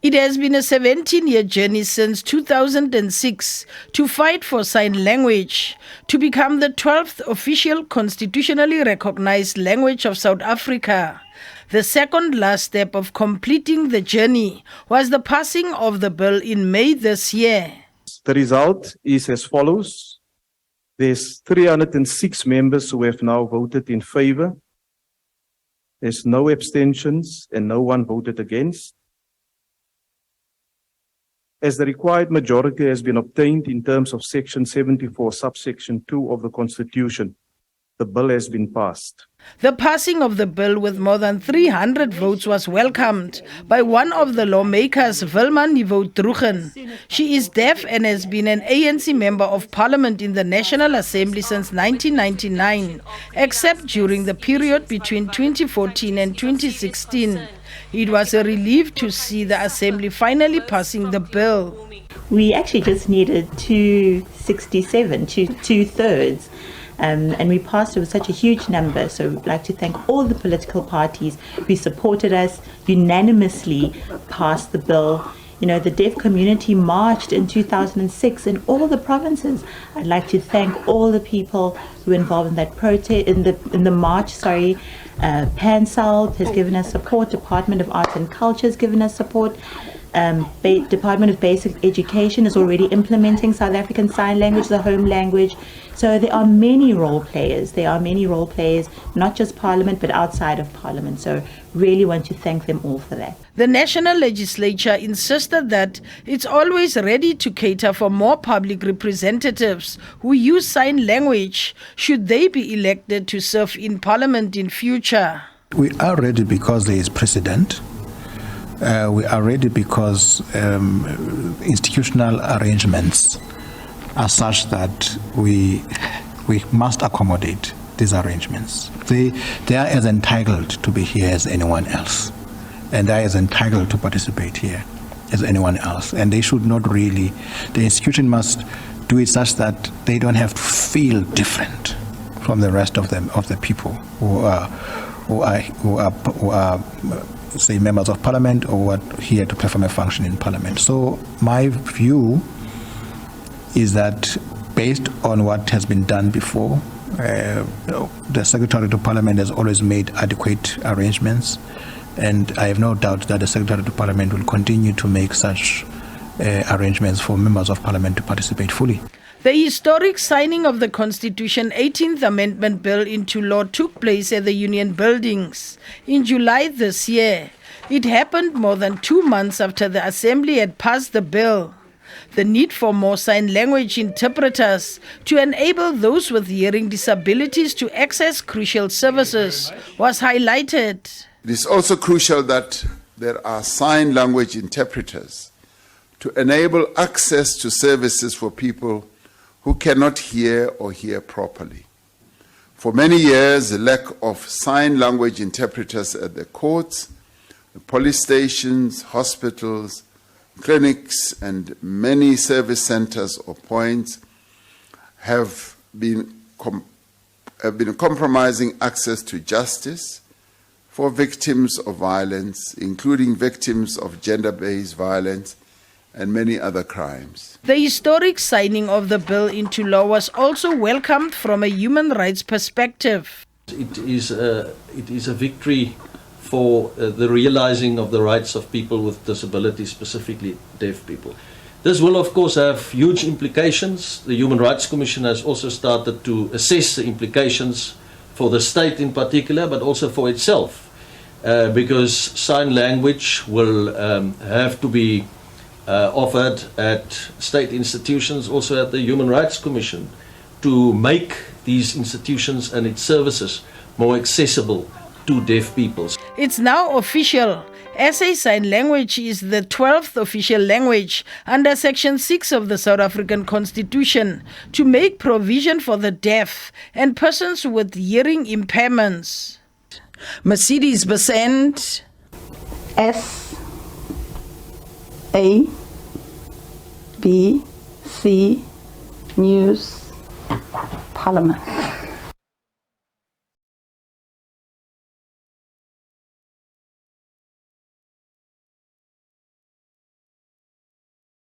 It has been a 17-year journey since 2006 to fight for sign language to become the 12th official constitutionally recognized language of South Africa. The second last step of completing the journey was the passing of the bill in May this year. The result is as follows. There's 306 members who have now voted in favor. There's no abstentions and no one voted against. As the required majority has been obtained in terms of Section 74, subsection 2 of the Constitution, the bill has been passed. The passing of the bill with more than 300 votes was welcomed by one of the lawmakers, Wilma Nivo-Drugen. She is deaf and has been an ANC member of parliament in the National Assembly since 1999, except during the period between 2014 and 2016. It was a relief to see the Assembly finally passing the bill. We actually just needed 267, two-thirds. And we passed it with such a huge number. So we'd like to thank all the political parties who supported us, unanimously passed the bill. You know, the deaf community marched in 2006 in all the provinces. I'd like to thank all the people who were involved in that protest, in the march. PANSAL has given us support. Department of Arts and Culture has given us support. Department of Basic Education is already implementing South African Sign Language, the home language. So there are many role players. Not just Parliament, but outside of Parliament. So really want to thank them all for that. The National Legislature insisted that it's always ready to cater for more public representatives who use sign language should they be elected to serve in Parliament in future. We are ready because there is precedent. We are ready because institutional arrangements are such that we must accommodate these arrangements. They are as entitled to be here as anyone else, and they are as entitled to participate here as anyone else. And they should not really, the institution must do it such that they don't have to feel different from the rest of the people who are say members of Parliament or are here to perform a function in Parliament. So my view is that based on what has been done before, the Secretary to Parliament has always made adequate arrangements, and I have no doubt that the Secretary to Parliament will continue to make such arrangements for members of Parliament to participate fully. The historic signing of the Constitution 18th Amendment Bill into law took place at the Union Buildings in July this year. It happened more than 2 months after the Assembly had passed the bill. The need for more sign language interpreters to enable those with hearing disabilities to access crucial services was highlighted. It is also crucial that there are sign language interpreters to enable access to services for people who cannot hear or hear properly. For many years, the lack of sign language interpreters at the courts, the police stations, hospitals, clinics, and many service centers or points have been compromising access to justice for victims of violence, including victims of gender-based violence and many other crimes. The historic signing of the bill into law was also welcomed from a human rights perspective. It is a victory for the realizing of the rights of people with disabilities, specifically deaf people. This will, of course, have huge implications. The Human Rights Commission has also started to assess the implications for the state in particular, but also for itself, because sign language will have to be offered at state institutions, also at the Human Rights Commission, to make these institutions and its services more accessible to deaf people. It's now official. SA Sign Language is the 12th official language under Section 6 of the South African Constitution to make provision for the deaf and persons with hearing impairments. Mercedes Besent, SABC News, Parliament.